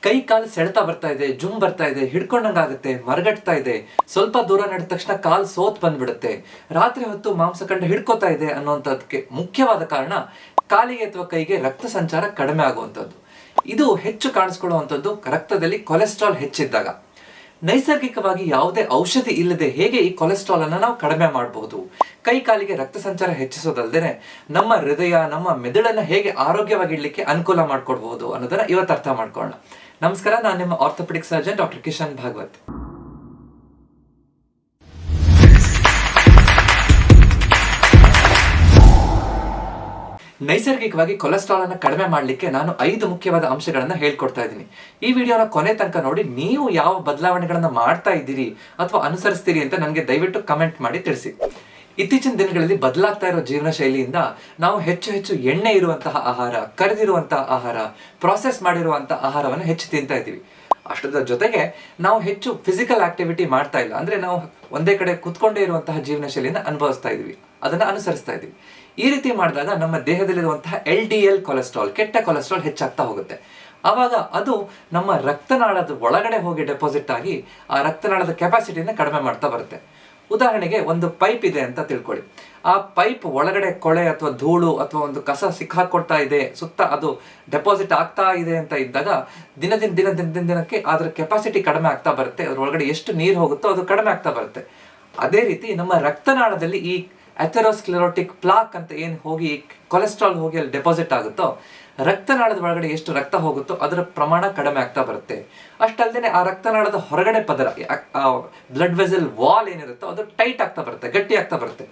ಕೈ ಕಾಲು ಸೆಳೆತ ಬರ್ತಾ ಇದೆ, ಜುಮ್ ಬರ್ತಾ ಇದೆ, ಹಿಡ್ಕೊಂಡಂಗಾಗುತ್ತೆ, ಮರಗಟ್ತಾ ಇದೆ, ಸ್ವಲ್ಪ ದೂರ ನಡೆದ ತಕ್ಷಣ ಕಾಲು ಸೋತ್ ಬಂದ್ಬಿಡುತ್ತೆ, ರಾತ್ರಿ ಹೊತ್ತು ಮಾಂಸಖಂಡ ಹಿಡ್ಕೋತಾ ಇದೆ ಅನ್ನುವಂಥದ್ದಕ್ಕೆ ಮುಖ್ಯವಾದ ಕಾರಣ ಕಾಲಿಗೆ ಅಥವಾ ಕೈಗೆ ರಕ್ತ ಸಂಚಾರ ಕಡಿಮೆ ಆಗುವಂಥದ್ದು. ಇದು ಹೆಚ್ಚು ಕಾಣಿಸ್ಕೊಳ್ಳುವಂಥದ್ದು ರಕ್ತದಲ್ಲಿ ಕೊಲೆಸ್ಟ್ರಾಲ್ ಹೆಚ್ಚಿದ್ದಾಗ. ನೈಸರ್ಗಿಕವಾಗಿ ಯಾವುದೇ ಔಷಧಿ ಇಲ್ಲದೆ ಹೇಗೆ ಈ ಕೊಲೆಸ್ಟ್ರಾಲ್ ಅನ್ನು ನಾವು ಕಡಿಮೆ ಮಾಡಬಹುದು, ಕೈ ಕಾಲಿಗೆ ರಕ್ತ ಸಂಚಾರ ಹೆಚ್ಚಿಸೋದಲ್ಲದೆ ನಮ್ಮ ಹೃದಯ, ನಮ್ಮ ಮೆದುಳನ್ನ ಹೇಗೆ ಆರೋಗ್ಯವಾಗಿಡ್ಲಿಕ್ಕೆ ಅನುಕೂಲ ಮಾಡ್ಕೊಡ್ಬಹುದು ಅನ್ನೋದನ್ನ ಇವತ್ತು ಅರ್ಥ ಮಾಡ್ಕೊಳ್ಳೋಣ. ನಮಸ್ಕಾರ, ನಾನು ನಿಮ್ಮ orthopaedic surgeon doctor Kishan Bhagwat. ನೈಸರ್ಗಿಕವಾಗಿ ಕೊಲೆಸ್ಟ್ರಾಲ್ ಅನ್ನು ಕಡಿಮೆ ಮಾಡಲಿಕ್ಕೆ ನಾನು 5 ಮುಖ್ಯವಾದ ಅಂಶಗಳನ್ನ ಹೇಳ್ಕೊಡ್ತಾ ಇದ್ದೀನಿ. ಈ ವಿಡಿಯೋನ ಕೊನೆ ತನಕ ನೋಡಿ ನೀವು ಯಾವ ಬದಲಾವಣೆಗಳನ್ನ ಮಾಡ್ತಾ ಇದ್ದೀರಿ ಅಥವಾ ಅನುಸರಿಸ್ತೀರಿ ಅಂತ ನನಗೆ ದಯವಿಟ್ಟು ಕಮೆಂಟ್ ಮಾಡಿ ತಿಳಿಸಿ. ಇತ್ತೀಚಿನ ದಿನಗಳಲ್ಲಿ ಬದಲಾಗ್ತಾ ಇರೋ ಜೀವನ ಶೈಲಿಯಿಂದ ನಾವು ಹೆಚ್ಚು ಎಣ್ಣೆ ಇರುವಂತಹ ಆಹಾರ, ಕರೆದಿರುವಂತಹ ಆಹಾರ, ಪ್ರಾಸೆಸ್ ಮಾಡಿರುವಂತಹ ಆಹಾರವನ್ನು ಹೆಚ್ಚು ತಿಂತಾ ಇದ್ದೀವಿ. ಅಷ್ಟರ ಜೊತೆಗೆ ನಾವು ಹೆಚ್ಚು ಫಿಸಿಕಲ್ ಆಕ್ಟಿವಿಟಿ ಮಾಡ್ತಾ ಇಲ್ಲ. ಅಂದ್ರೆ ನಾವು ಒಂದೇ ಕಡೆ ಕುತ್ಕೊಂಡೇ ಇರುವಂತಹ ಜೀವನ ಶೈಲಿಯನ್ನು ಅನುಭವಿಸ್ತಾ ಇದೀವಿ, ಅದನ್ನ ಅನುಸರಿಸ್ತಾ ಇದೀವಿ. ಈ ರೀತಿ ಮಾಡಿದಾಗ ನಮ್ಮ ದೇಹದಲ್ಲಿರುವಂತಹ LDL ಕೊಲೆಸ್ಟ್ರಾಲ್, ಕೆಟ್ಟ ಕೊಲೆಸ್ಟ್ರಾಲ್ ಹೆಚ್ಚಾಗ್ತಾ ಹೋಗುತ್ತೆ. ಆವಾಗ ಅದು ನಮ್ಮ ರಕ್ತನಾಳದ ಒಳಗಡೆ ಹೋಗಿ ಡೆಪಾಸಿಟ್ ಆಗಿ ಆ ರಕ್ತನಾಳದ ಕೆಪಾಸಿಟಿನ ಕಡಿಮೆ ಮಾಡ್ತಾ ಬರುತ್ತೆ. ಉದಾಹರಣೆಗೆ ಒಂದು ಪೈಪ್ ಇದೆ ಅಂತ ತಿಳ್ಕೊಳ್ಳಿ. ಆ ಪೈಪ್ ಒಳಗಡೆ ಕೊಳೆ ಅಥವಾ ಧೂಳು ಅಥವಾ ಒಂದು ಕಸ ಸಿಕ್ಕಾಕೊಳ್ತಾ ಇದೆ, ಸುತ್ತ ಅದು ಡೆಪಾಸಿಟ್ ಆಗ್ತಾ ಇದೆ ಅಂತ ಇದ್ದಾಗ ದಿನಕ್ಕೆ ಅದರ ಕೆಪಾಸಿಟಿ ಕಡಿಮೆ ಆಗ್ತಾ ಬರುತ್ತೆ. ಅದ್ರ ಒಳಗಡೆ ಎಷ್ಟು ನೀರು ಹೋಗುತ್ತೋ ಅದು ಕಡಿಮೆ ಆಗ್ತಾ ಬರುತ್ತೆ. ಅದೇ ರೀತಿ ನಮ್ಮ ರಕ್ತನಾಳದಲ್ಲಿ ಈ ಅಥೆರೋಸ್ಕ್ಲೆರೋಟಿಕ್ ಪ್ಲಾಕ್ ಅಂತ ಏನು ಹೋಗಿ ಕೊಲೆಸ್ಟ್ರಾಲ್ ಹೋಗಿ ಅಲ್ಲಿ ಡೆಪಾಸಿಟ್ ಆಗುತ್ತೋ, ರಕ್ತನಾಳದ ಒಳಗಡೆ ಎಷ್ಟು ರಕ್ತ ಹೋಗುತ್ತೋ ಅದರ ಪ್ರಮಾಣ ಕಡಿಮೆ ಆಗ್ತಾ ಬರುತ್ತೆ. ಅಷ್ಟಲ್ಲದೆ ಆ ರಕ್ತನಾಳದ ಹೊರಗಡೆ ಪದರ, ಬ್ಲಡ್ ವೆಸಲ್ ವಾಲ್ ಏನಿರುತ್ತೋ ಅದು ಟೈಟ್ ಆಗ್ತಾ ಬರುತ್ತೆ, ಗಟ್ಟಿ ಆಗ್ತಾ ಬರುತ್ತೆ.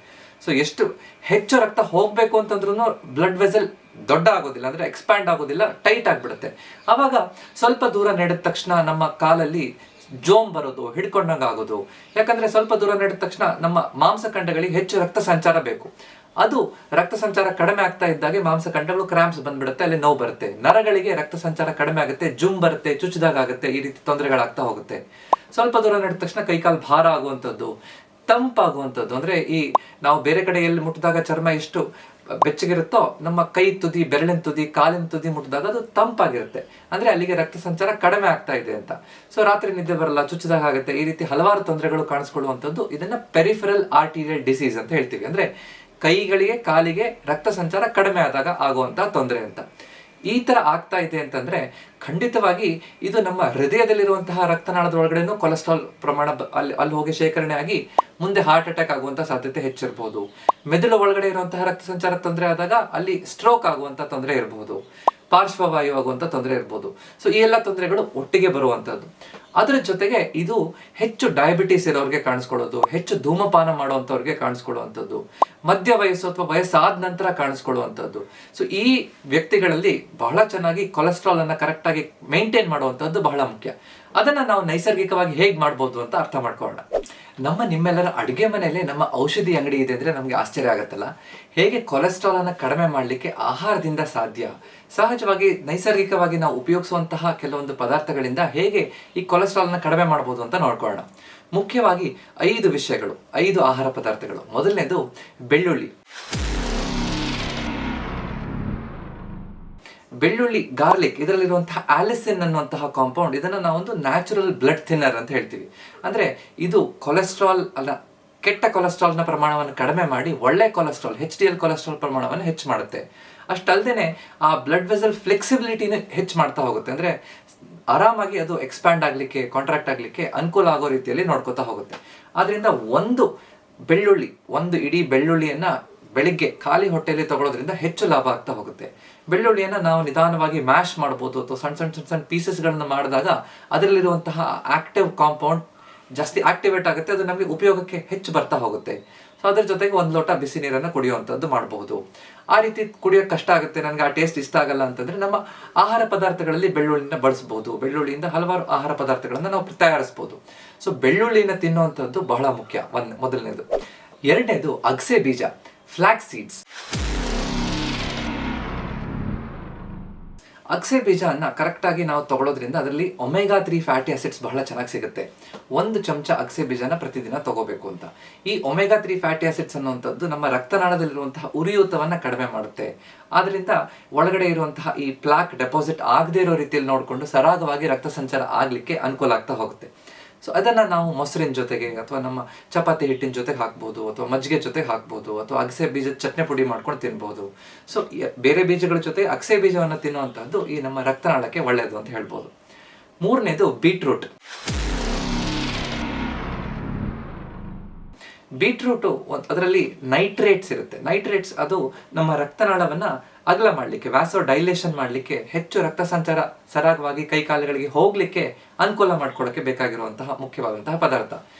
ಸೊ ಎಷ್ಟು ಹೆಚ್ಚು ರಕ್ತ ಹೋಗ್ಬೇಕು ಅಂತಂದ್ರೂ ಬ್ಲಡ್ ವೆಸಲ್ ದೊಡ್ಡ ಆಗೋದಿಲ್ಲ, ಅಂದ್ರೆ ಎಕ್ಸ್ಪ್ಯಾಂಡ್ ಆಗೋದಿಲ್ಲ, ಟೈಟ್ ಆಗ್ಬಿಡುತ್ತೆ. ಆವಾಗ ಸ್ವಲ್ಪ ದೂರ ನಡೆದ ತಕ್ಷಣ ನಮ್ಮ ಕಾಲಲ್ಲಿ ಜೋಮ್ ಬರೋದು, ಹಿಡ್ಕೊಂಡಂಗ ಆಗೋದು. ಯಾಕಂದ್ರೆ ಸ್ವಲ್ಪ ದೂರ ನಡೆದ ತಕ್ಷಣ ನಮ್ಮ ಮಾಂಸಖಂಡಗಳಿಗೆ ಹೆಚ್ಚು ರಕ್ತ ಸಂಚಾರ ಬೇಕು. ಅದು ರಕ್ತ ಸಂಚಾರ ಕಡಿಮೆ ಆಗ್ತಾ ಇದ್ದಾಗೆ ಮಾಂಸಖಂಡಗಳು ಕ್ರಾಂಪ್ಸ್ ಬಂದ್ಬಿಡುತ್ತೆ, ಅಲ್ಲಿ ನೋವು ಬರುತ್ತೆ. ನರಗಳಿಗೆ ರಕ್ತ ಸಂಚಾರ ಕಡಿಮೆ ಆಗುತ್ತೆ, ಜುಮ್ ಬರುತ್ತೆ, ಚುಚ್ಚಿದಾಗ ಆಗುತ್ತೆ, ಈ ರೀತಿ ತೊಂದರೆಗಳಾಗ್ತಾ ಹೋಗುತ್ತೆ. ಸ್ವಲ್ಪ ದೂರ ನಡೆದ ತಕ್ಷಣ ಕೈಕಾಲು ಭಾರ ಆಗುವಂಥದ್ದು, ತಂಪಾಗುವಂಥದ್ದು. ಅಂದ್ರೆ ಈ ನಾವು ಬೇರೆ ಕಡೆ ಎಲ್ಲಿ ಮುಟ್ಟಿದಾಗ ಚರ್ಮ ಎಷ್ಟು ಬೆಚ್ಚಗಿರುತ್ತೋ ನಮ್ಮ ಕೈ ತುದಿ, ಬೆರಳಿನ ತುದಿ, ಕಾಲಿನ ತುದಿ ಮುಟ್ಟಿದಾಗ ಅದು ತಂಪಾಗಿರುತ್ತೆ. ಅಂದ್ರೆ ಅಲ್ಲಿಗೆ ರಕ್ತ ಸಂಚಾರ ಕಡಿಮೆ ಆಗ್ತಾ ಇದೆ ಅಂತ. ಸೊ ರಾತ್ರಿ ನಿದ್ದೆ ಬರಲ್ಲ, ಚುಚ್ಚಿದಾಗ ಆಗುತ್ತೆ, ಈ ರೀತಿ ಹಲವಾರು ತೊಂದರೆಗಳು ಕಾಣಿಸ್ಕೊಳ್ಳುವಂಥದ್ದು. ಇದನ್ನ ಪೆರಿಫೆರಲ್ ಆರ್ಟೀರಿಯಲ್ ಡಿಸೀಸ್ ಅಂತ ಹೇಳ್ತೀವಿ. ಅಂದ್ರೆ ಕೈಗಳಿಗೆ, ಕಾಲಿಗೆ ರಕ್ತ ಸಂಚಾರ ಕಡಿಮೆ ಆದಾಗ ಆಗುವಂತಹ ತೊಂದರೆ ಅಂತ. ಈ ತರ ಆಗ್ತಾ ಇದೆ ಅಂತಂದ್ರೆ ಖಂಡಿತವಾಗಿ ಇದು ನಮ್ಮ ಹೃದಯದಲ್ಲಿರುವಂತಹ ರಕ್ತನಾಳದ ಒಳಗಡೆನೂ ಕೊಲೆಸ್ಟ್ರಾಲ್ ಪ್ರಮಾಣ ಅಲ್ಲಿ ಹೋಗಿ ಶೇಖರಣೆ ಆಗಿ ಮುಂದೆ ಹಾರ್ಟ್ ಅಟ್ಯಾಕ್ ಆಗುವಂತಹ ಸಾಧ್ಯತೆ ಹೆಚ್ಚಿರಬಹುದು. ಮೆದುಳು ಒಳಗಡೆ ಇರುವಂತಹ ರಕ್ತ ಸಂಚಾರ ತೊಂದರೆ ಆದಾಗ ಅಲ್ಲಿ ಸ್ಟ್ರೋಕ್ ಆಗುವಂತ ತೊಂದರೆ ಇರಬಹುದು, ಪಾರ್ಶ್ವವಾಯು ಆಗುವಂತ ತೊಂದರೆ ಇರ್ಬೋದು. ಸೊ ಈ ಎಲ್ಲ ತೊಂದರೆಗಳು ಒಟ್ಟಿಗೆ ಬರುವಂತದ್ದು. ಅದರ ಜೊತೆಗೆ ಇದು ಹೆಚ್ಚು ಡಯಾಬಿಟಿಸ್ ಇರೋರಿಗೆ ಕಾಣಿಸ್ಕೊಳ್ಳೋದು, ಹೆಚ್ಚು ಧೂಮಪಾನ ಮಾಡುವಂಥವ್ರಿಗೆ ಕಾಣಿಸ್ಕೊಳ್ಳುವಂಥದ್ದು, ಮಧ್ಯ ವಯಸ್ಸು ಅಥವಾ ವಯಸ್ಸಾದ ನಂತರ ಕಾಣಿಸ್ಕೊಳ್ಳುವಂಥದ್ದು. ಸೊ ಈ ವ್ಯಕ್ತಿಗಳಲ್ಲಿ ಬಹಳ ಚೆನ್ನಾಗಿ ಕೊಲೆಸ್ಟ್ರಾಲ್ ಅನ್ನ ಕರೆಕ್ಟ್ ಆಗಿ ಮೇಂಟೈನ್ ಮಾಡುವಂಥದ್ದು ಬಹಳ ಮುಖ್ಯ. ಅದನ್ನ ನಾವು ನೈಸರ್ಗಿಕವಾಗಿ ಹೇಗೆ ಮಾಡ್ಬೋದು ಅಂತ ಅರ್ಥ ಮಾಡ್ಕೊಳ್ಳೋಣ. ನಿಮ್ಮೆಲ್ಲರ ಅಡುಗೆ ಮನೆಯಲ್ಲೇ ನಮ್ಮ ಔಷಧಿ ಅಂಗಡಿ ಇದೆ ಅಂದ್ರೆ ನಮ್ಗೆ ಆಶ್ಚರ್ಯ ಆಗತ್ತಲ್ಲ. ಹೇಗೆ ಕೊಲೆಸ್ಟ್ರಾಲ್ ಅನ್ನ ಕಡಿಮೆ ಮಾಡಲಿಕ್ಕೆ ಆಹಾರದಿಂದ ಸಾಧ್ಯ, ಸಹಜವಾಗಿ ನೈಸರ್ಗಿಕವಾಗಿ ನಾವು ಉಪಯೋಗಿಸುವಂತಹ ಕೆಲವೊಂದು ಪದಾರ್ಥಗಳಿಂದ ಹೇಗೆ ಈ ಕೊಲೆಸ್ಟ್ರಾಲ್ ನ ಕಡಿಮೆ ಮಾಡಬಹುದು ಅಂತ ನೋಡ್ಕೊಳ್ಳೋಣ. ಮುಖ್ಯವಾಗಿ 5 ವಿಷಯಗಳು, 5 ಆಹಾರ ಪದಾರ್ಥಗಳು. ಮೊದಲನೇದು ಬೆಳ್ಳುಳ್ಳಿ. ಬೆಳ್ಳುಳ್ಳಿ, ಗಾರ್ಲಿಕ್, ಇದರಲ್ಲಿರುವಂತಹ ಆಲಿಸಿನ್ ಅನ್ನುವಂತಹ ಕಾಂಪೌಂಡ್, ಇದನ್ನ ನಾವೊಂದು ನ್ಯಾಚುರಲ್ ಬ್ಲಡ್ ಥಿನ್ನರ್ ಅಂತ ಹೇಳ್ತೀವಿ. ಅಂದ್ರೆ ಇದು ಕೊಲೆಸ್ಟ್ರಾಲ್ ಅಲ್ಲ, ಕೆಟ್ಟ ಕೊಲೆಸ್ಟ್ರಾಲ್ನ ಪ್ರಮಾಣವನ್ನು ಕಡಿಮೆ ಮಾಡಿ ಒಳ್ಳೆ ಕೊಲೆಸ್ಟ್ರಾಲ್, HDL ಕೊಲೆಸ್ಟ್ರಾಲ್ ಪ್ರಮಾಣವನ್ನು ಹೆಚ್ಚು ಮಾಡುತ್ತೆ. ಅಷ್ಟಲ್ದೇನೆ ಆ ಬ್ಲಡ್ ವೆಸಲ್ ಫ್ಲೆಕ್ಸಿಬಿಲಿಟಿನ ಹೆಚ್ಚು ಮಾಡ್ತಾ ಹೋಗುತ್ತೆ. ಅಂದ್ರೆ ಆರಾಮಾಗಿ ಅದು ಎಕ್ಸ್ಪ್ಯಾಂಡ್ ಆಗ್ಲಿಕ್ಕೆ, ಕಾಂಟ್ರಾಕ್ಟ್ ಆಗ್ಲಿಕ್ಕೆ ಅನುಕೂಲ ಆಗೋ ರೀತಿಯಲ್ಲಿ ನೋಡ್ಕೋತಾ ಹೋಗುತ್ತೆ. ಆದ್ರಿಂದ ಒಂದು ಇಡೀ ಬೆಳ್ಳುಳ್ಳಿಯನ್ನ ಬೆಳಿಗ್ಗೆ ಖಾಲಿ ಹೊಟ್ಟೆಯಲ್ಲಿ ತಗೊಳ್ಳೋದ್ರಿಂದ ಹೆಚ್ಚು ಲಾಭ ಆಗ್ತಾ ಹೋಗುತ್ತೆ. ಬೆಳ್ಳುಳ್ಳಿಯನ್ನ ನಾವು ನಿಧಾನವಾಗಿ ಮ್ಯಾಶ್ ಮಾಡ್ಬೋದು ಅಥವಾ ಸಣ್ಣ ಪೀಸಸ್ಗಳನ್ನ ಮಾಡಿದಾಗ ಅದರಲ್ಲಿರುವಂತಹ ಆಕ್ಟಿವ್ ಕಾಂಪೌಂಡ್ ಜಾಸ್ತಿ ಆಕ್ಟಿವೇಟ್ ಆಗುತ್ತೆ, ಅದು ನಮಗೆ ಉಪಯೋಗಕ್ಕೆ ಹೆಚ್ಚು ಬರ್ತಾ ಹೋಗುತ್ತೆ. ಸೊ ಅದ್ರ ಜೊತೆಗೆ 1 ಲೋಟ ಬಿಸಿ ನೀರನ್ನು ಕುಡಿಯುವಂಥದ್ದು ಮಾಡಬಹುದು. ಆ ರೀತಿ ಕುಡಿಯೋಕೆ ಕಷ್ಟ ಆಗುತ್ತೆ, ನನಗೆ ಆ ಟೇಸ್ಟ್ ಇಷ್ಟ ಆಗಲ್ಲ ಅಂತಂದ್ರೆ ನಮ್ಮ ಆಹಾರ ಪದಾರ್ಥಗಳಲ್ಲಿ ಬೆಳ್ಳುಳ್ಳಿನ ಬಳಸಬಹುದು. ಬೆಳ್ಳುಳ್ಳಿಯಿಂದ ಹಲವಾರು ಆಹಾರ ಪದಾರ್ಥಗಳನ್ನ ನಾವು ತಯಾರಿಸಬಹುದು. ಸೊ ಬೆಳ್ಳುಳ್ಳಿನ ತಿನ್ನುವಂಥದ್ದು ಬಹಳ ಮುಖ್ಯ, ಮೊದಲನೇದು. ಎರಡನೇದು ಅಗಸೆ ಬೀಜ, ಫ್ಲಾಕ್ಸ್ ಸೀಡ್ಸ್. ಅಗಸೆ ಬೀಜನ ಕರೆಕ್ಟಾಗಿ ನಾವು ತಗೊಳ್ಳೋದ್ರಿಂದ ಅದರಲ್ಲಿ ಒಮೆಗಾ 3 ಫ್ಯಾಟಿ ಆಸಿಡ್ಸ್ ಬಹಳ ಚೆನ್ನಾಗಿ ಸಿಗುತ್ತೆ. 1 ಚಮಚ ಅಗಸೆ ಬೀಜನ ಪ್ರತಿದಿನ ತಗೋಬೇಕು ಅಂತ. ಈ ಒಮೆಗಾ 3 ಫ್ಯಾಟಿ ಆಸಿಡ್ಸ್ ಅನ್ನುವಂಥದ್ದು ನಮ್ಮ ರಕ್ತನಾಳದಲ್ಲಿರುವಂತಹ ಉರಿಯೂತವನ್ನು ಕಡಿಮೆ ಮಾಡುತ್ತೆ. ಆದ್ದರಿಂದ ಒಳಗಡೆ ಇರುವಂತಹ ಈ ಪ್ಲಾಕ್ ಡೆಪಾಸಿಟ್ ಆಗದೇ ಇರೋ ರೀತಿಯಲ್ಲಿ ನೋಡಿಕೊಂಡು ಸರಾಗವಾಗಿ ರಕ್ತ ಸಂಚಾರ ಆಗಲಿಕ್ಕೆ ಅನುಕೂಲ ಆಗ್ತಾ ಹೋಗುತ್ತೆ. ಸೊ ಅದನ್ನು ನಾವು ಮೊಸರಿನ ಜೊತೆಗೆ ಅಥವಾ ನಮ್ಮ ಚಪಾತಿ ಹಿಟ್ಟಿನ ಜೊತೆಗೆ ಹಾಕ್ಬೋದು, ಅಥವಾ ಮಜ್ಜಿಗೆ ಜೊತೆಗೆ ಹಾಕ್ಬೋದು, ಅಥವಾ ಅಗಸೆ ಬೀಜದ ಚಟ್ನಿ ಪುಡಿ ಮಾಡ್ಕೊಂಡು ತಿನ್ಬೋದು. ಸೊ ಬೇರೆ ಬೀಜಗಳ ಜೊತೆ ಅಗಸೆ ಬೀಜವನ್ನು ತಿನ್ನುವಂಥದ್ದು ಈ ನಮ್ಮ ರಕ್ತನಾಳಕ್ಕೆ ಒಳ್ಳೆಯದು ಅಂತ ಹೇಳ್ಬೋದು. ಮೂರನೇದು ಬೀಟ್ರೂಟ್. ಬೀಟ್ರೂಟು ಅದರಲ್ಲಿ ನೈಟ್ರೇಟ್ಸ್ ಇರುತ್ತೆ. ನೈಟ್ರೇಟ್ಸ್ ಅದು ನಮ್ಮ ರಕ್ತನಾಳವನ್ನು ಅಗಲ ಮಾಡಲಿಕ್ಕೆ, ವ್ಯಾಸೋ ಡೈಲೇಷನ್ ಮಾಡಲಿಕ್ಕೆ, ಹೆಚ್ಚು ರಕ್ತ ಸಂಚಾರ ಸರಾಗವಾಗಿ ಕೈಕಾಲುಗಳಿಗೆ ಹೋಗಲಿಕ್ಕೆ ಅನುಕೂಲ ಮಾಡ್ಕೊಳ್ಳೋಕ್ಕೆ ಬೇಕಾಗಿರುವಂತಹ ಮುಖ್ಯವಾದಂತಹ ಪದಾರ್ಥ.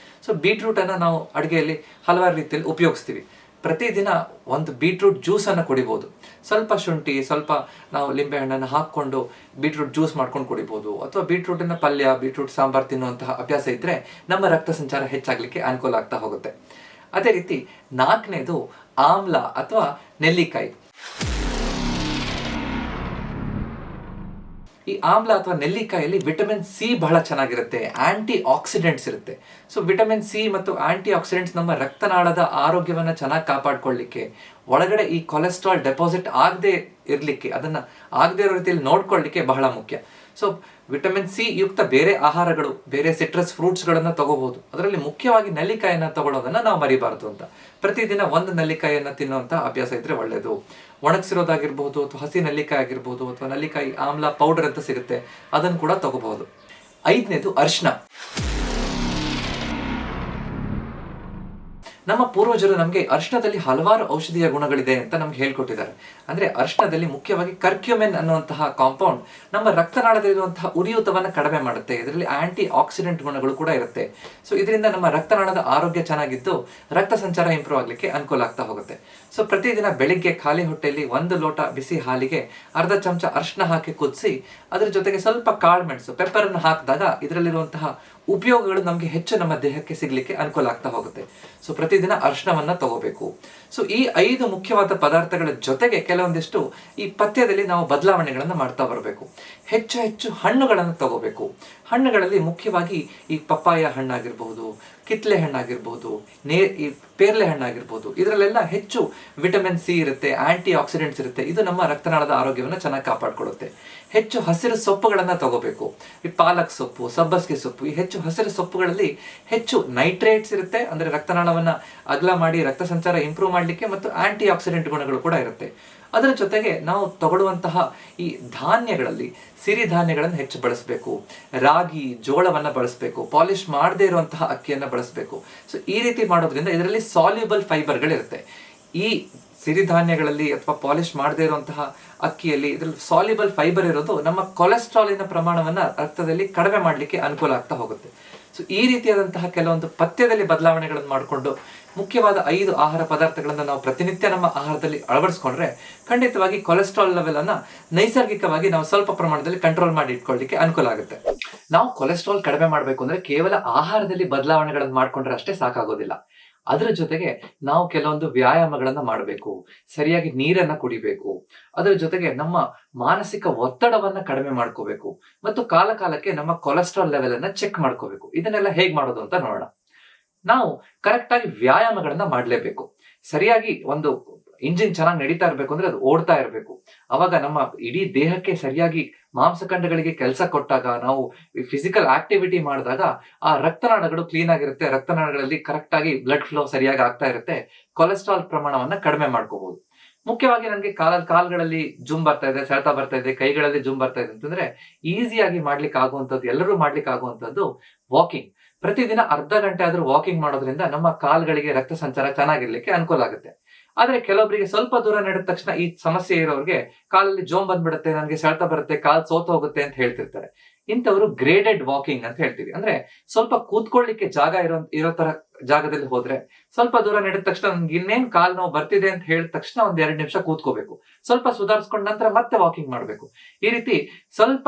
ಸೊ ಬೀಟ್ರೂಟನ್ನು ನಾವು ಅಡುಗೆಯಲ್ಲಿ ಹಲವಾರು ರೀತಿಯಲ್ಲಿ ಉಪಯೋಗಿಸ್ತೀವಿ. ಪ್ರತಿದಿನ ಒಂದು ಬೀಟ್ರೂಟ್ ಜ್ಯೂಸನ್ನು ಕುಡಿಬೋದು. ಸ್ವಲ್ಪ ಶುಂಠಿ, ಸ್ವಲ್ಪ ನಾವು ಲಿಂಬೆಹಣ್ಣನ್ನು ಹಾಕ್ಕೊಂಡು ಬೀಟ್ರೂಟ್ ಜ್ಯೂಸ್ ಮಾಡ್ಕೊಂಡು ಕುಡಿಬೋದು, ಅಥವಾ ಬೀಟ್ರೂಟಿನ ಪಲ್ಯ, ಬೀಟ್ರೂಟ್ ಸಾಂಬಾರು ತಿನ್ನುವಂತಹ ಅಭ್ಯಾಸ ಇದ್ದರೆ ನಮ್ಮ ರಕ್ತ ಸಂಚಾರ ಹೆಚ್ಚಾಗಲಿಕ್ಕೆ ಅನುಕೂಲ ಆಗ್ತಾ ಹೋಗುತ್ತೆ. ಅದೇ ರೀತಿ 4ನೇದು ಆಮ್ಲ ಅಥವಾ ನೆಲ್ಲಿಕಾಯಿ. ಈ ಆಮ್ಲ ಅಥವಾ ನೆಲ್ಲಿಕಾಯಲ್ಲಿ ವಿಟಮಿನ್ ಸಿ ಬಹಳ ಚೆನ್ನಾಗಿರುತ್ತೆ, ಆಂಟಿ ಆಕ್ಸಿಡೆಂಟ್ಸ್ ಇರುತ್ತೆ. ಸೊ ವಿಟಮಿನ್ ಸಿ ಮತ್ತು ಆಂಟಿ ಆಕ್ಸಿಡೆಂಟ್ಸ್ ನಮ್ಮ ರಕ್ತನಾಳದ ಆರೋಗ್ಯವನ್ನು ಚೆನ್ನಾಗಿ ಕಾಪಾಡ್ಕೊಳ್ಳಿಕ್ಕೆ, ಒಳಗಡೆ ಈ ಕೊಲೆಸ್ಟ್ರಾಲ್ ಡೆಪಾಸಿಟ್ ಆಗದೆ ಇರಲಿಕ್ಕೆ, ಅದನ್ನು ಆಗದೆ ಇರೋ ರೀತಿಯಲ್ಲಿ ನೋಡ್ಕೊಳ್ಳಿಕ್ಕೆ ಬಹಳ ಮುಖ್ಯ. ಸೊ ವಿಟಮಿನ್ ಸಿ ಯುಕ್ತ ಬೇರೆ ಆಹಾರಗಳು, ಬೇರೆ ಸಿಟ್ರಸ್ ಫ್ರೂಟ್ಸ್ಗಳನ್ನು ತಗೋಬಹುದು. ಅದರಲ್ಲಿ ಮುಖ್ಯವಾಗಿ ನೆಲ್ಲಿಕಾಯಿಯನ್ನು ತಗೊಳ್ಳೋದನ್ನು ನಾವು ಮರಿಬಾರ್ದು ಅಂತ. ಪ್ರತಿದಿನ 1 ನೆಲ್ಲಿಕಾಯಿಯನ್ನು ತಿನ್ನುವಂಥ ಅಭ್ಯಾಸ ಇದ್ದರೆ ಒಳ್ಳೆಯದು. ಒಣಗಿಸಿರೋದಾಗಿರ್ಬೋದು, ಅಥವಾ ಹಸಿ ನೆಲ್ಲಿಕಾಯಿ ಆಗಿರ್ಬೋದು, ಅಥವಾ ನೆಲ್ಲಿಕಾಯಿ ಆಮ್ಲ ಪೌಡರ್ ಅಂತ ಸಿಗುತ್ತೆ, ಅದನ್ನು ಕೂಡ ತಗೋಬಹುದು. 5ನೇದು ಅರಿಶಿನ. ನಮ್ಮ ಪೂರ್ವಜರು ನಮಗೆ ಅರಿಶಿಣದಲ್ಲಿ ಹಲವಾರು ಔಷಧೀಯ ಗುಣಗಳಿದೆ ಅಂತ ನಮ್ಗೆ ಹೇಳ್ಕೊಟ್ಟಿದ್ದಾರೆ. ಅಂದರೆ ಅರಿಶಿಣದಲ್ಲಿ ಮುಖ್ಯವಾಗಿ ಕರ್ಕ್ಯುಮೆನ್ ಅನ್ನುವಂತಹ ಕಾಂಪೌಂಡ್ ನಮ್ಮ ರಕ್ತನಾಳದಲ್ಲಿರುವಂತಹ ಉರಿಯೂತವನ್ನು ಕಡಿಮೆ ಮಾಡುತ್ತೆ. ಇದರಲ್ಲಿ ಆಂಟಿ ಆಕ್ಸಿಡೆಂಟ್ ಗುಣಗಳು ಕೂಡ ಇರುತ್ತೆ. ಸೊ ಇದರಿಂದ ನಮ್ಮ ರಕ್ತನಾಳದ ಆರೋಗ್ಯ ಚೆನ್ನಾಗಿದ್ದು ರಕ್ತ ಸಂಚಾರ ಇಂಪ್ರೂವ್ ಆಗಲಿಕ್ಕೆ ಅನುಕೂಲ ಆಗ್ತಾ ಹೋಗುತ್ತೆ. ಸೊ ಪ್ರತಿದಿನ ಬೆಳಿಗ್ಗೆ ಖಾಲಿ ಹೊಟ್ಟೆಯಲ್ಲಿ 1 ಲೋಟ ಬಿಸಿ ಹಾಲಿಗೆ ಅರ್ಧ ಚಮಚ ಅರಿಶಿಣ ಹಾಕಿ ಕುದಿಸಿ, ಅದರ ಜೊತೆಗೆ ಸ್ವಲ್ಪ ಕಾಳುಮೆಣಸು, ಪೆಪ್ಪರನ್ನು ಹಾಕಿದಾಗ ಇದರಲ್ಲಿರುವಂತಹ ಉಪಯೋಗಗಳು ನಮಗೆ ಹೆಚ್ಚು ನಮ್ಮ ದೇಹಕ್ಕೆ ಸಿಗಲಿಕ್ಕೆ ಅನುಕೂಲ ಆಗ್ತಾ ಹೋಗುತ್ತೆ. ಸೊ ಪ್ರತಿದಿನ ಅರಿಶಿಣವನ್ನು ತಗೋಬೇಕು. ಸೊ ಈ 5 ಮುಖ್ಯವಾದ ಪದಾರ್ಥಗಳ ಜೊತೆಗೆ ಕೆಲವೊಂದಿಷ್ಟು ಈ ಪಥ್ಯದಲ್ಲಿ ನಾವು ಬದಲಾವಣೆಗಳನ್ನು ಮಾಡ್ತಾ ಬರಬೇಕು. ಹೆಚ್ಚು ಹಣ್ಣುಗಳನ್ನು ತಗೋಬೇಕು. ಹಣ್ಣುಗಳಲ್ಲಿ ಮುಖ್ಯವಾಗಿ ಈ ಪಪ್ಪಾಯ ಹಣ್ಣಾಗಿರ್ಬೋದು, ಕಿತ್ಲೆ ಹಣ್ಣಾಗಿರ್ಬೋದು, ಈ ಪೇರ್ಲೆ ಹಣ್ಣಾಗಿರ್ಬೋದು, ಇದರಲ್ಲೆಲ್ಲ ಹೆಚ್ಚು ವಿಟಮಿನ್ ಸಿ ಇರುತ್ತೆ, ಆಂಟಿ ಆಕ್ಸಿಡೆಂಟ್ಸ್ ಇರುತ್ತೆ. ಇದು ನಮ್ಮ ರಕ್ತನಾಳದ ಆರೋಗ್ಯವನ್ನು ಚೆನ್ನಾಗಿ ಕಾಪಾಡಿಕೊಳ್ಳುತ್ತೆ. ಹೆಚ್ಚು ಹಸಿರು ಸೊಪ್ಪುಗಳನ್ನು ತಗೋಬೇಕು. ಈ ಪಾಲಕ್ ಸೊಪ್ಪು, ಸಬ್ಬಸಿಗೆ ಸೊಪ್ಪು, ಈ ಹೆಚ್ಚು ಹಸಿರು ಸೊಪ್ಪುಗಳಲ್ಲಿ ಹೆಚ್ಚು ನೈಟ್ರೇಟ್ಸ್ ಇರುತ್ತೆ. ಅಂದರೆ ರಕ್ತನಾಳವನ್ನು ಅಗಲ ಮಾಡಿ ರಕ್ತ ಸಂಚಾರ ಇಂಪ್ರೂವ್ ಮಾಡಲಿಕ್ಕೆ, ಮತ್ತು ಆಂಟಿ ಆಕ್ಸಿಡೆಂಟ್ ಗುಣಗಳು ಕೂಡ ಇರುತ್ತೆ. ಅದರ ಜೊತೆಗೆ ನಾವು ತಗೊಳ್ಳುವಂತಹ ಈ ಧಾನ್ಯಗಳಲ್ಲಿ ಸಿರಿಧಾನ್ಯಗಳನ್ನು ಹೆಚ್ಚು ಬಳಸಬೇಕು. ರಾಗಿ, ಜೋಳವನ್ನು ಬಳಸಬೇಕು. ಪಾಲಿಶ್ ಮಾಡದೇ ಇರುವಂತಹ ಅಕ್ಕಿಯನ್ನು ಬಳಸಬೇಕು. ಸೊ ಈ ರೀತಿ ಮಾಡೋದ್ರಿಂದ ಇದರಲ್ಲಿ ಸಾಲ್ಯುಬಲ್ ಫೈಬರ್ಗಳಿರುತ್ತೆ. ಈ ಸಿರಿಧಾನ್ಯಗಳಲ್ಲಿ ಅಥವಾ ಪಾಲಿಶ್ ಮಾಡದೇ ಇರುವಂತಹ ಅಕ್ಕಿಯಲ್ಲಿ ಇದರಲ್ಲಿ ಸಾಲ್ಯುಬಲ್ ಫೈಬರ್ ಇರೋದು ನಮ್ಮ ಕೊಲೆಸ್ಟ್ರಾಲಿನ ಪ್ರಮಾಣವನ್ನು ರಕ್ತದಲ್ಲಿ ಕಡಿಮೆ ಮಾಡಲಿಕ್ಕೆ ಅನುಕೂಲ ಆಗ್ತಾ ಹೋಗುತ್ತೆ. ಸೊ ಈ ರೀತಿಯಾದಂತಹ ಕೆಲವೊಂದು ಪಥ್ಯದಲ್ಲಿ ಬದಲಾವಣೆಗಳನ್ನು ಮಾಡಿಕೊಂಡು ಮುಖ್ಯವಾದ 5 ಆಹಾರ ಪದಾರ್ಥಗಳನ್ನು ನಾವು ಪ್ರತಿನಿತ್ಯ ನಮ್ಮ ಆಹಾರದಲ್ಲಿ ಅಳವಡಿಸ್ಕೊಂಡ್ರೆ ಖಂಡಿತವಾಗಿ ಕೊಲೆಸ್ಟ್ರಾಲ್ ಲೆವೆಲ್ ಅನ್ನ ನೈಸರ್ಗಿಕವಾಗಿ ನಾವು ಸ್ವಲ್ಪ ಪ್ರಮಾಣದಲ್ಲಿ ಕಂಟ್ರೋಲ್ ಮಾಡಿ ಇಟ್ಕೊಳ್ಳಿಕ್ಕೆ ಅನುಕೂಲ ಆಗುತ್ತೆ. ನಾವು ಕೊಲೆಸ್ಟ್ರಾಲ್ ಕಡಿಮೆ ಮಾಡಬೇಕು ಅಂದ್ರೆ ಕೇವಲ ಆಹಾರದಲ್ಲಿ ಬದಲಾವಣೆಗಳನ್ನು ಮಾಡ್ಕೊಂಡ್ರೆ ಅಷ್ಟೇ ಸಾಕಾಗೋದಿಲ್ಲ. ಅದರ ಜೊತೆಗೆ ನಾವು ಕೆಲವೊಂದು ವ್ಯಾಯಾಮಗಳನ್ನ ಮಾಡಬೇಕು, ಸರಿಯಾಗಿ ನೀರನ್ನ ಕುಡಿಬೇಕು, ಅದರ ಜೊತೆಗೆ ನಮ್ಮ ಮಾನಸಿಕ ಒತ್ತಡವನ್ನ ಕಡಿಮೆ ಮಾಡ್ಕೋಬೇಕು, ಮತ್ತು ಕಾಲ ಕಾಲಕ್ಕೆ ನಮ್ಮ ಕೊಲೆಸ್ಟ್ರಾಲ್ ಲೆವೆಲ್ ಅನ್ನ ಚೆಕ್ ಮಾಡ್ಕೋಬೇಕು. ಇದನ್ನೆಲ್ಲ ಹೇಗ್ ಮಾಡೋದು ಅಂತ ನೋಡೋಣ. ನಾವು ಕರೆಕ್ಟ್ ಆಗಿ ವ್ಯಾಯಾಮಗಳನ್ನ ಮಾಡಲೇಬೇಕು. ಸರಿಯಾಗಿ ಒಂದು ಇಂಜಿನ್ ಚೆನ್ನಾಗಿ ನಡೀತಾ ಇರಬೇಕು ಅಂದ್ರೆ ಅದು ಓಡ್ತಾ ಇರಬೇಕು. ಅವಾಗ ನಮ್ಮ ಇಡೀ ದೇಹಕ್ಕೆ ಸರಿಯಾಗಿ ಮಾಂಸಖಂಡಗಳಿಗೆ ಕೆಲಸ ಕೊಟ್ಟಾಗ, ನಾವು ಫಿಸಿಕಲ್ ಆಕ್ಟಿವಿಟಿ ಮಾಡಿದಾಗ ಆ ರಕ್ತನಾಳಗಳು ಕ್ಲೀನ್ ಆಗಿರುತ್ತೆ, ರಕ್ತನಾಳಗಳಲ್ಲಿ ಕರೆಕ್ಟ್ ಆಗಿ ಬ್ಲಡ್ ಫ್ಲೋ ಸರಿಯಾಗಿ ಆಗ್ತಾ ಇರುತ್ತೆ. ಕೊಲೆಸ್ಟ್ರಾಲ್ ಪ್ರಮಾಣವನ್ನ ಕಡಿಮೆ ಮಾಡ್ಕೋಬಹುದು. ಮುಖ್ಯವಾಗಿ ನನಗೆ ಕಾಲ್ಗಳಲ್ಲಿ ಜುಮ್ ಬರ್ತಾ ಇದೆ, ಸೆಳೆತ ಬರ್ತಾ ಇದೆ, ಕೈಗಳಲ್ಲಿ ಜುಮ್ ಬರ್ತಾ ಇದೆ ಅಂತಂದ್ರೆ ಈಸಿಯಾಗಿ ಮಾಡ್ಲಿಕ್ಕೆ ಆಗುವಂಥದ್ದು, ಎಲ್ಲರೂ ಮಾಡ್ಲಿಕ್ಕೆ ಆಗುವಂಥದ್ದು ವಾಕಿಂಗ್. ಪ್ರತಿದಿನ ಅರ್ಧ ಗಂಟೆ ಆದ್ರೂ ವಾಕಿಂಗ್ ಮಾಡೋದ್ರಿಂದ ನಮ್ಮ ಕಾಲ್ಗಳಿಗೆ ರಕ್ತ ಸಂಚಾರ ಚೆನ್ನಾಗಿರ್ಲಿಕ್ಕೆ ಅನುಕೂಲ ಆಗುತ್ತೆ. ಆದ್ರೆ ಕೆಲವೊಬ್ಬರಿಗೆ ಸ್ವಲ್ಪ ದೂರ ನಡೆದ ತಕ್ಷಣ ಈ ಸಮಸ್ಯೆ ಇರೋರಿಗೆ ಕಾಲಲ್ಲಿ ಜೋಮ್ ಬಂದ್ಬಿಡುತ್ತೆ, ನನಗೆ ಸೆಳೆತ ಬರುತ್ತೆ, ಕಾಲ್ ಸೋತ ಹೋಗುತ್ತೆ ಅಂತ ಹೇಳ್ತಿರ್ತಾರೆ. ಇಂಥವ್ರು ಗ್ರೇಡೆಡ್ ವಾಕಿಂಗ್ ಅಂತ ಹೇಳ್ತೀವಿ. ಅಂದ್ರೆ ಸ್ವಲ್ಪ ಕೂತ್ಕೊಳ್ಳಿಕ್ಕೆ ಜಾಗ ಇರೋ ತರ ಜಾಗದಲ್ಲಿ ಹೋದ್ರೆ, ಸ್ವಲ್ಪ ದೂರ ನಡೆದ ತಕ್ಷಣ ನನ್ಗೆ ಇನ್ನೇನ್ ಕಾಲ್ ನೋವು ಬರ್ತಿದೆ ಅಂತ ಹೇಳಿದ ತಕ್ಷಣ 1-2 ನಿಮಿಷ ಕೂತ್ಕೋಬೇಕು. ಸ್ವಲ್ಪ ಸುಧಾರಿಸ್ಕೊಂಡ ನಂತರ ಮತ್ತೆ ವಾಕಿಂಗ್ ಮಾಡ್ಬೇಕು. ಈ ರೀತಿ ಸ್ವಲ್ಪ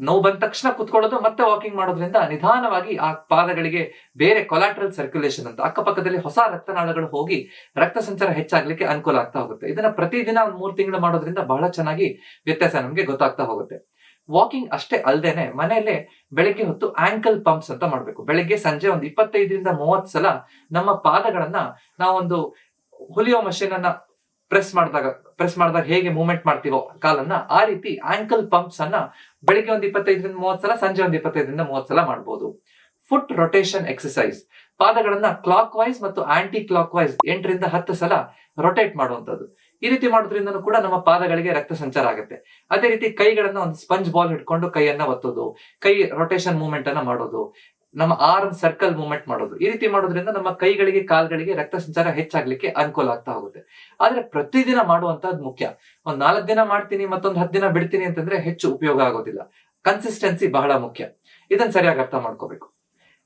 ನೋವು ಬಂದ ತಕ್ಷಣ ಕುತ್ಕೊಳ್ಳೋದು ಮತ್ತೆ ವಾಕಿಂಗ್ ಮಾಡೋದ್ರಿಂದ ನಿಧಾನವಾಗಿ ಆ ಪಾದಗಳಿಗೆ ಬೇರೆ ಕೊಲಾಟ್ರಲ್ ಸರ್ಕ್ಯುಲೇಷನ್ ಅಂತ ಅಕ್ಕಪಕ್ಕದಲ್ಲಿ ಹೊಸ ರಕ್ತನಾಳಗಳು ಹೋಗಿ ರಕ್ತ ಸಂಚಾರ ಹೆಚ್ಚಾಗ್ಲಿಕ್ಕೆ ಅನುಕೂಲ ಆಗ್ತಾ ಹೋಗುತ್ತೆ. ಇದನ್ನ ಪ್ರತಿದಿನ 3 ತಿಂಗಳು ಮಾಡೋದ್ರಿಂದ ಬಹಳ ಚೆನ್ನಾಗಿ ವ್ಯತ್ಯಾಸ ನಮ್ಗೆ ಗೊತ್ತಾಗ್ತಾ ಹೋಗುತ್ತೆ. ವಾಕಿಂಗ್ ಅಷ್ಟೇ ಅಲ್ಲದೇನೆ ಮನೆಯಲ್ಲೇ ಬೆಳಗ್ಗೆ ಹೊತ್ತು ಆಂಕಲ್ ಪಂಪ್ಸ್ ಅಂತ ಮಾಡ್ಬೇಕು. ಬೆಳಗ್ಗೆ ಸಂಜೆ ಒಂದು 25ರಿಂದ 30 ಸಲ ನಮ್ಮ ಪಾದಗಳನ್ನ ನಾವೊಂದು ಹುಲಿಯೋ ಮಷೀನ್ ಅನ್ನ ಪ್ರೆಸ್ ಮಾಡಿದಾಗ ಹೇಗೆ ಮೂವ್ಮೆಂಟ್ ಮಾಡ್ತೀವೋ ಕಾಲನ್ನ, ಆ ರೀತಿ ಆಂಕಲ್ ಪಂಪ್ಸ್ ಅನ್ನ ಬೆಳಿಗ್ಗೆ ಒಂದು 25ರಿಂದ 30 ಸಲ, ಸಂಜೆ ಒಂದು 25ರಿಂದ 30 ಸಲ ಮಾಡಬಹುದು. ಫುಟ್ ರೊಟೇಷನ್ ಎಕ್ಸರ್ಸೈಸ್, ಪಾದಗಳನ್ನ ಕ್ಲಾಕ್ ವೈಸ್ ಮತ್ತು ಆಂಟಿ ಕ್ಲಾಕ್ ವೈಸ್ 8ರಿಂದ 10 ಸಲ ರೊಟೇಟ್ ಮಾಡುವಂತದ್ದು. ಈ ರೀತಿ ಮಾಡೋದ್ರಿಂದ ಕೂಡ ನಮ್ಮ ಪಾದಗಳಿಗೆ ರಕ್ತ ಸಂಚಾರ ಆಗುತ್ತೆ. ಅದೇ ರೀತಿ ಕೈಗಳನ್ನ ಒಂದು ಸ್ಪಂಜ್ ಬಾಲ್ ಹಿಡ್ಕೊಂಡು ಕೈಯನ್ನ ಒತ್ತೋದು, ಕೈ ರೊಟೇಷನ್ ಮೂವ್ಮೆಂಟ್ ಅನ್ನ ಮಾಡೋದು, ನಮ್ಮ ಆರ್ಮ್ ಸರ್ಕಲ್ ಮೂವ್ಮೆಂಟ್ ಮಾಡೋದು. ಈ ರೀತಿ ಮಾಡೋದ್ರಿಂದ ನಮ್ಮ ಕೈಗಳಿಗೆ ಕಾಲ್ಗಳಿಗೆ ರಕ್ತ ಸಂಚಾರ ಹೆಚ್ಚಾಗ್ಲಿಕ್ಕೆ ಅನುಕೂಲ ಆಗ್ತಾ ಹೋಗುತ್ತೆ. ಆದ್ರೆ ಪ್ರತಿದಿನ ಮಾಡುವಂತದ್ದು ಮುಖ್ಯ. ಒಂದ್ 4 ದಿನ ಮಾಡ್ತೀನಿ ಮತ್ತೊಂದು 10 ದಿನ ಬಿಡ್ತೀನಿ ಅಂತಂದ್ರೆ ಹೆಚ್ಚು ಉಪಯೋಗ ಆಗೋದಿಲ್ಲ. ಕನ್ಸಿಸ್ಟೆನ್ಸಿ ಬಹಳ ಮುಖ್ಯ. ಇದನ್ನ ಸರಿಯಾಗಿ ಅರ್ಥ ಮಾಡ್ಕೋಬೇಕು.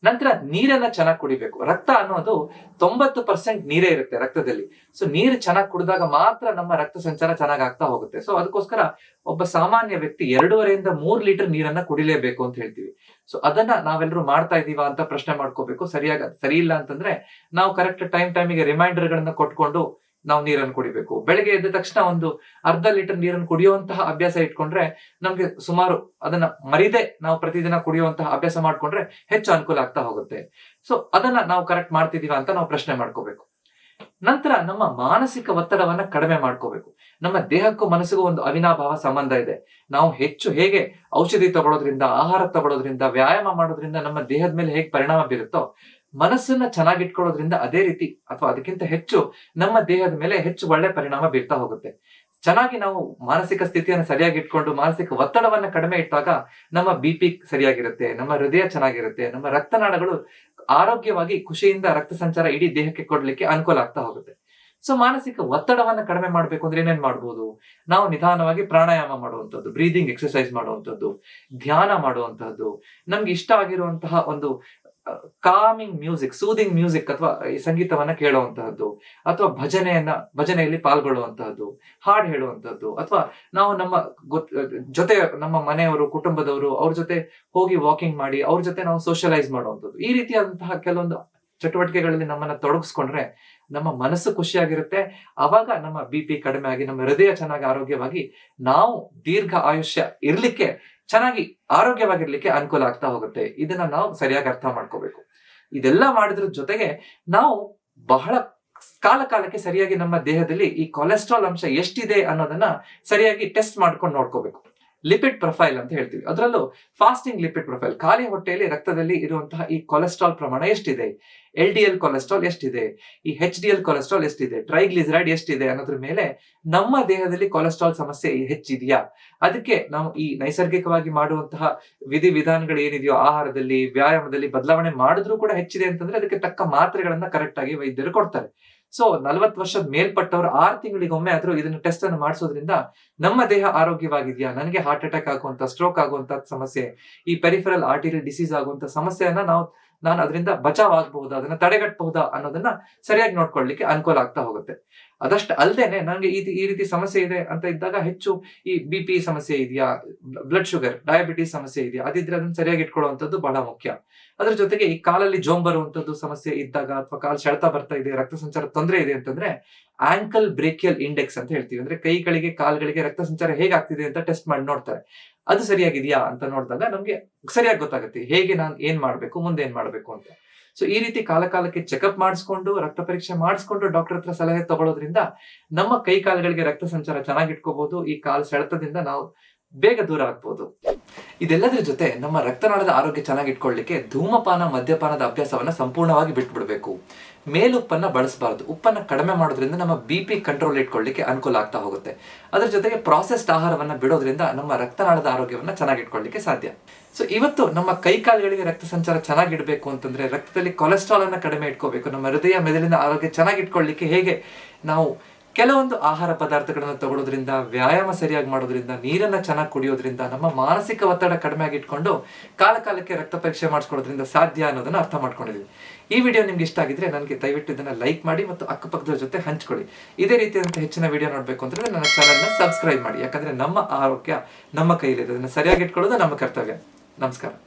ನಂತರ ನೀರನ್ನ ಚೆನ್ನಾಗಿ ಕುಡಿಬೇಕು. ರಕ್ತ ಅನ್ನೋದು 90% ನೀರೇ ಇರುತ್ತೆ ರಕ್ತದಲ್ಲಿ. ಸೊ ನೀರು ಚೆನ್ನಾಗಿ ಕುಡಿದಾಗ ಮಾತ್ರ ನಮ್ಮ ರಕ್ತ ಸಂಚಾರ ಚೆನ್ನಾಗಿ ಆಗ್ತಾ ಹೋಗುತ್ತೆ. ಸೊ ಅದಕ್ಕೋಸ್ಕರ ಒಬ್ಬ ಸಾಮಾನ್ಯ ವ್ಯಕ್ತಿ 2.5ರಿಂದ 3 ಲೀಟರ್ ನೀರನ್ನ ಕುಡಿಲೇಬೇಕು ಅಂತ ಹೇಳ್ತೀವಿ. ಸೊ ಅದನ್ನ ನಾವೆಲ್ಲರೂ ಮಾಡ್ತಾ ಇದೀವಾ ಅಂತ ಪ್ರಶ್ನೆ ಮಾಡ್ಕೋಬೇಕು. ಸರಿ ಇಲ್ಲ ಅಂತಂದ್ರೆ ನಾವು ಕರೆಕ್ಟ್ ಟೈಮಿಗೆ ರಿಮೈಂಡರ್ ಗಳನ್ನ ಕೊಟ್ಕೊಂಡು ನಾವು ನೀರನ್ನು ಕುಡಿಬೇಕು. ಬೆಳಗ್ಗೆ ಎದ್ದ ತಕ್ಷಣ ಒಂದು ಅರ್ಧ ಲೀಟರ್ ನೀರನ್ನು ಕುಡಿಯುವಂತಹ ಅಭ್ಯಾಸ ಇಟ್ಕೊಂಡ್ರೆ ನಮ್ಗೆ ಸುಮಾರು ಅದನ್ನ ಮರಿದೆ ನಾವು ಪ್ರತಿದಿನ ಕುಡಿಯುವಂತಹ ಅಭ್ಯಾಸ ಮಾಡ್ಕೊಂಡ್ರೆ ಹೆಚ್ಚು ಅನುಕೂಲ ಆಗ್ತಾ ಹೋಗುತ್ತೆ. ಸೊ ಅದನ್ನ ನಾವು ಕರೆಕ್ಟ್ ಮಾಡ್ತಿದೀವ ಅಂತ ನಾವು ಪ್ರಶ್ನೆ ಮಾಡ್ಕೋಬೇಕು. ನಂತರ ನಮ್ಮ ಮಾನಸಿಕ ಒತ್ತಡವನ್ನ ಕಡಿಮೆ ಮಾಡ್ಕೋಬೇಕು. ನಮ್ಮ ದೇಹಕ್ಕೂ ಮನಸ್ಸಿಗೂ ಒಂದು ಅವಿನಾಭಾವ ಸಂಬಂಧ ಇದೆ. ನಾವು ಹೇಗೆ ಔಷಧಿ ತಗೊಳ್ಳೋದ್ರಿಂದ, ಆಹಾರ ತಗೊಳ್ಳೋದ್ರಿಂದ, ವ್ಯಾಯಾಮ ಮಾಡೋದ್ರಿಂದ ನಮ್ಮ ದೇಹದ ಮೇಲೆ ಹೇಗೆ ಪರಿಣಾಮ ಬೀರುತ್ತೋ, ಮನಸ್ಸನ್ನ ಚೆನ್ನಾಗಿಟ್ಕೊಳ್ಳೋದ್ರಿಂದ ಅದೇ ರೀತಿ ಅಥವಾ ಅದಕ್ಕಿಂತ ಹೆಚ್ಚು ನಮ್ಮ ದೇಹದ ಮೇಲೆ ಹೆಚ್ಚು ಒಳ್ಳೆ ಪರಿಣಾಮ ಬೀರ್ತಾ ಹೋಗುತ್ತೆ. ಚೆನ್ನಾಗಿ ನಾವು ಮಾನಸಿಕ ಸ್ಥಿತಿಯನ್ನು ಸರಿಯಾಗಿ ಇಟ್ಕೊಂಡು ಮಾನಸಿಕ ಒತ್ತಡವನ್ನ ಕಡಿಮೆ ಇಟ್ಟಾಗ ನಮ್ಮ BP ಸರಿಯಾಗಿರುತ್ತೆ, ನಮ್ಮ ಹೃದಯ ಚೆನ್ನಾಗಿರುತ್ತೆ, ನಮ್ಮ ರಕ್ತನಾಳಗಳು ಆರೋಗ್ಯವಾಗಿ ಖುಷಿಯಿಂದ ರಕ್ತ ಸಂಚಾರ ಇಡೀ ದೇಹಕ್ಕೆ ಕೊಡ್ಲಿಕ್ಕೆ ಅನುಕೂಲ ಆಗ್ತಾ ಹೋಗುತ್ತೆ. ಸೊ ಮಾನಸಿಕ ಒತ್ತಡವನ್ನ ಕಡಿಮೆ ಮಾಡ್ಬೇಕು ಅಂದ್ರೆ ಏನೇನ್ ಮಾಡ್ಬೋದು? ನಾವು ನಿಧಾನವಾಗಿ ಪ್ರಾಣಾಯಾಮ ಮಾಡುವಂತದ್ದು, ಬ್ರೀದಿಂಗ್ ಎಕ್ಸರ್ಸೈಸ್ ಮಾಡುವಂತದ್ದು, ಧ್ಯಾನ ಮಾಡುವಂತಹದ್ದು, ನಮ್ಗೆ ಇಷ್ಟ ಆಗಿರುವಂತಹ ಒಂದು ಕಾಮಿಂಗ್ ಮ್ಯೂಸಿಕ್, ಸೂದಿಂಗ್ ಮ್ಯೂಸಿಕ್ ಅಥವಾ ಈ ಸಂಗೀತವನ್ನ ಕೇಳುವಂತಹದ್ದು, ಅಥವಾ ಭಜನೆಯಲ್ಲಿ ಪಾಲ್ಗೊಳ್ಳುವಂತಹದ್ದು, ಹಾಡು ಹೇಳುವಂತಹದ್ದು, ಅಥವಾ ನಾವು ನಮ್ಮ ಜೊತೆ ನಮ್ಮ ಮನೆಯವರು, ಕುಟುಂಬದವರು ಅವ್ರ ಜೊತೆ ಹೋಗಿ ವಾಕಿಂಗ್ ಮಾಡಿ ಅವ್ರ ಜೊತೆ ನಾವು ಸೋಷಿಯಲೈಸ್ ಮಾಡುವಂಥದ್ದು. ಈ ರೀತಿಯಾದಂತಹ ಕೆಲವೊಂದು ಚಟುವಟಿಕೆಗಳಲ್ಲಿ ನಮ್ಮನ್ನ ತೊಡಗಿಸ್ಕೊಂಡ್ರೆ ನಮ್ಮ ಮನಸ್ಸು ಖುಷಿಯಾಗಿರುತ್ತೆ. ಅವಾಗ ನಮ್ಮ BP ಕಡಿಮೆ ಆಗಿ ನಮ್ಮ ಹೃದಯ ಚೆನ್ನಾಗಿ ಆರೋಗ್ಯವಾಗಿ ನಾವು ದೀರ್ಘ ಆಯುಷ್ಯ ಇರ್ಲಿಕ್ಕೆ, ಚೆನ್ನಾಗಿ ಆರೋಗ್ಯವಾಗಿರ್ಲಿಕ್ಕೆ ಅನುಕೂಲ ಆಗ್ತಾ ಹೋಗುತ್ತೆ. ಇದನ್ನ ನಾವು ಸರಿಯಾಗಿ ಅರ್ಥ ಮಾಡ್ಕೋಬೇಕು. ಇದೆಲ್ಲ ಮಾಡಿದ್ರ ಜೊತೆಗೆ ನಾವು ಬಹಳ ಕಾಲಕ್ಕೆ ಸರಿಯಾಗಿ ನಮ್ಮ ದೇಹದಲ್ಲಿ ಈ ಕೊಲೆಸ್ಟ್ರಾಲ್ ಅಂಶ ಎಷ್ಟಿದೆ ಅನ್ನೋದನ್ನ ಸರಿಯಾಗಿ ಟೆಸ್ಟ್ ಮಾಡ್ಕೊಂಡು ನೋಡ್ಕೋಬೇಕು. ಲಿಪಿಡ್ ಪ್ರೊಫೈಲ್ ಅಂತ ಹೇಳ್ತೀವಿ. ಅದರಲ್ಲೂ ಫಾಸ್ಟಿಂಗ್ ಲಿಪಿಡ್ ಪ್ರೊಫೈಲ್, ಖಾಲಿ ಹೊಟ್ಟೆಯಲ್ಲಿ ರಕ್ತದಲ್ಲಿ ಇರುವಂತಹ ಈ ಕೊಲೆಸ್ಟ್ರಾಲ್ ಪ್ರಮಾಣ ಎಷ್ಟಿದೆ, LDL ಕೊಲೆಸ್ಟ್ರಾಲ್ ಎಷ್ಟಿದೆ, ಈ HDL ಕೊಲೆಸ್ಟ್ರಾಲ್ ಎಷ್ಟಿದೆ, ಟ್ರೈಗ್ಲಿಸರೈಡ್ ಎಷ್ಟಿದೆ ಅನ್ನೋದ್ರ ಮೇಲೆ ನಮ್ಮ ದೇಹದಲ್ಲಿ ಕೊಲೆಸ್ಟ್ರಾಲ್ ಸಮಸ್ಯೆ ಹೆಚ್ಚಿದೆಯಾ, ಅದಕ್ಕೆ ನಾವು ಈ ನೈಸರ್ಗಿಕವಾಗಿ ಮಾಡುವಂತಹ ವಿಧಾನಗಳು ಏನಿದೆಯೋ ಆಹಾರದಲ್ಲಿ, ವ್ಯಾಯಾಮದಲ್ಲಿ ಬದಲಾವಣೆ ಮಾಡಿದ್ರೂ ಕೂಡ ಹೆಚ್ಚಿದೆ ಅಂತಂದ್ರೆ ಅದಕ್ಕೆ ತಕ್ಕ ಮಾತ್ರೆಗಳನ್ನ ಕರೆಕ್ಟ್ ಆಗಿ ವೈದ್ಯರು ಕೊಡ್ತಾರೆ. ಸೊ 40 ವರ್ಷದ ಮೇಲ್ಪಟ್ಟವರು 6 ತಿಂಗಳಿಗೊಮ್ಮೆ ಆದ್ರೂ ಇದನ್ನ ಟೆಸ್ಟ್ ಅನ್ನು ಮಾಡಿಸೋದ್ರಿಂದ ನಮ್ಮ ದೇಹ ಆರೋಗ್ಯವಾಗಿದೆಯಾ, ನನಗೆ ಹಾರ್ಟ್ ಅಟ್ಯಾಕ್ ಆಗುವಂತ, ಸ್ಟ್ರೋಕ್ ಆಗುವಂತ ಸಮಸ್ಯೆ, ಈ ಪೆರಿಫೆರಲ್ ಆರ್ಟೀರಿಯಲ್ ಡಿಸೀಸ್ ಆಗುವಂತ ಸಮಸ್ಯೆಯನ್ನ ನಾನು ಅದರಿಂದ ಬಚಾವ್ ಆಗಬಹುದಾ, ಅದನ್ನ ತಡೆಗಟ್ಟಬಹುದಾ ಅನ್ನೋದನ್ನ ಸರಿಯಾಗಿ ನೋಡ್ಕೊಳ್ಳಿಕ್ಕೆ ಅನುಕೂಲ ಆಗ್ತಾ ಹೋಗುತ್ತೆ. ಅದಷ್ಟು ಅಲ್ಲದೇನೆ ನನಗೆ ಈ ರೀತಿ ಸಮಸ್ಯೆ ಇದೆ ಅಂತ ಇದ್ದಾಗ ಹೆಚ್ಚು ಈ BP ಸಮಸ್ಯೆ ಇದೆಯಾ, ಬ್ಲಡ್ ಶುಗರ್, ಡಯಾಬಿಟಿಸ್ ಸಮಸ್ಯೆ ಇದೆಯಾ, ಅದಿದ್ರೆ ಅದನ್ನ ಸರಿಯಾಗಿ ಇಟ್ಕೊಳ್ಳುವಂಥದ್ದು ಬಹಳ ಮುಖ್ಯ. ಅದ್ರ ಜೊತೆಗೆ ಈ ಕಾಲಲ್ಲಿ ಜೋಮ್ ಬರುವಂತದ್ದು ಸಮಸ್ಯೆ ಇದ್ದಾಗ, ಅಥವಾ ಕಾಲು ಸೆಳೆತ ಬರ್ತಾ ಇದೆ, ರಕ್ತ ಸಂಚಾರ ತೊಂದರೆ ಇದೆ ಅಂತಂದ್ರೆ ಆಂಕಲ್ ಬ್ರೇಕಿಯಲ್ ಇಂಡೆಕ್ಸ್ ಅಂತ ಹೇಳ್ತೀವಿ. ಅಂದ್ರೆ ಕೈಗಳಿಗೆ ಕಾಲ್ಗಳಿಗೆ ರಕ್ತ ಸಂಚಾರ ಹೇಗಾಗ್ತಿದೆ ಅಂತ ಟೆಸ್ಟ್ ಮಾಡಿ ನೋಡ್ತಾರೆ. ಅದು ಸರಿಯಾಗಿದೆಯಾ ಅಂತ ನೋಡಿದಾಗ ನಮ್ಗೆ ಸರಿಯಾಗಿ ಗೊತ್ತಾಗುತ್ತೆ ಹೇಗೆ ನಾನು ಏನ್ ಮಾಡ್ಬೇಕು, ಮುಂದೆ ಏನ್ ಮಾಡ್ಬೇಕು ಅಂತ. ಸೊ ಈ ರೀತಿ ಕಾಲಕ್ಕೆ ಚೆಕಪ್ ಮಾಡಿಸ್ಕೊಂಡು, ರಕ್ತ ಪರೀಕ್ಷೆ ಮಾಡಿಸ್ಕೊಂಡು ಡಾಕ್ಟರ್ ಹತ್ರ ಸಲಹೆ ತಗೊಳ್ಳೋದ್ರಿಂದ ನಮ್ಮ ಕೈ ಕಾಲುಗಳಿಗೆ ರಕ್ತ ಸಂಚಾರ ಚೆನ್ನಾಗಿ ಇಟ್ಕೋಬಹುದು. ಈ ಕಾಲು ಸೆಳೆತದಿಂದ ನಾವು ಬೇಗ ದೂರ ಆಗ್ಬಹುದು. ಇದೆಲ್ಲದರ ಜೊತೆ ನಮ್ಮ ರಕ್ತನಾಳದ ಆರೋಗ್ಯ ಚೆನ್ನಾಗಿ ಇಟ್ಕೊಳ್ಳಿಕ್ಕೆ ಧೂಮಪಾನ, ಮದ್ಯಪಾನದ ಅಭ್ಯಾಸವನ್ನ ಸಂಪೂರ್ಣವಾಗಿ ಬಿಟ್ಬಿಡ್ಬೇಕು. ಮೇಲುಪ್ಪನ್ನ ಬಳಸಬಾರದು. ಉಪ್ಪನ್ನ ಕಡಿಮೆ ಮಾಡೋದ್ರಿಂದ ನಮ್ಮ BP ಕಂಟ್ರೋಲ್ ಇಟ್ಕೊಳ್ಳಿಕ್ಕೆ ಅನುಕೂಲ ಆಗ್ತಾ ಹೋಗುತ್ತೆ. ಅದ್ರ ಜೊತೆಗೆ ಪ್ರಾಸೆಸ್ಡ್ ಆಹಾರವನ್ನ ಬಿಡೋದ್ರಿಂದ ನಮ್ಮ ರಕ್ತನಾಳದ ಆರೋಗ್ಯವನ್ನ ಚೆನ್ನಾಗಿ ಇಟ್ಕೊಳ್ಳಿಕ್ಕೆ ಸಾಧ್ಯ. ಸೊ ಇವತ್ತು ನಮ್ಮ ಕೈಕಾಲುಗಳಿಗೆ ರಕ್ತ ಸಂಚಾರ ಚೆನ್ನಾಗಿಡ್ಬೇಕು ಅಂತಂದ್ರೆ ರಕ್ತದಲ್ಲಿ ಕೊಲೆಸ್ಟ್ರಾಲ್ ಅನ್ನ ಕಡಿಮೆ ಇಟ್ಕೋಬೇಕು. ನಮ್ಮ ಹೃದಯ ಮೆದುಳಿನ ಆರೋಗ್ಯ ಚೆನ್ನಾಗಿ ಇಟ್ಕೊಳ್ಳಿಕ್ಕೆ ಹೇಗೆ ನಾವು ಕೆಲವೊಂದು ಆಹಾರ ಪದಾರ್ಥಗಳನ್ನು ತಗೊಳ್ಳೋದ್ರಿಂದ, ವ್ಯಾಯಾಮ ಸರಿಯಾಗಿ ಮಾಡೋದ್ರಿಂದ, ನೀರನ್ನ ಚೆನ್ನಾಗಿ ಕುಡಿಯೋದ್ರಿಂದ, ನಮ್ಮ ಮಾನಸಿಕ ಒತ್ತಡ ಕಡಿಮೆ ಆಗಿಟ್ಕೊಂಡು ಕಾಲಕ್ಕೆ ರಕ್ತ ಪರೀಕ್ಷೆ ಮಾಡಿಸ್ಕೊಳ್ಳೋದ್ರಿಂದ ಸಾಧ್ಯ ಅನ್ನೋದನ್ನ ಅರ್ಥ ಮಾಡ್ಕೊಂಡಿದ್ದೀವಿ. ಈ ವಿಡಿಯೋ ನಿಮ್ಗೆ ಇಷ್ಟ ಆಗಿದ್ರೆ ನನಗೆ ದಯವಿಟ್ಟು ಇದನ್ನ ಲೈಕ್ ಮಾಡಿ ಮತ್ತು ಅಕ್ಕಪಕ್ಕದ ಜೊತೆ ಹಂಚ್ಕೊಳ್ಳಿ. ಇದೇ ರೀತಿಯಾದಂತಹ ಹೆಚ್ಚಿನ ವಿಡಿಯೋ ನೋಡ್ಬೇಕು ಅಂದ್ರೆ ನನ್ನ ಚಾನಲ್ನ ಸಬ್ಸ್ಕ್ರೈಬ್ ಮಾಡಿ. ಯಾಕಂದ್ರೆ ನಮ್ಮ ಆರೋಗ್ಯ ನಮ್ಮ ಕೈಲಿದೆ, ಅದನ್ನ ಸರಿಯಾಗಿ ಇಟ್ಕೊಳ್ಳೋದು ನಮ್ಮ ಕರ್ತವ್ಯ. ನಮಸ್ಕಾರ.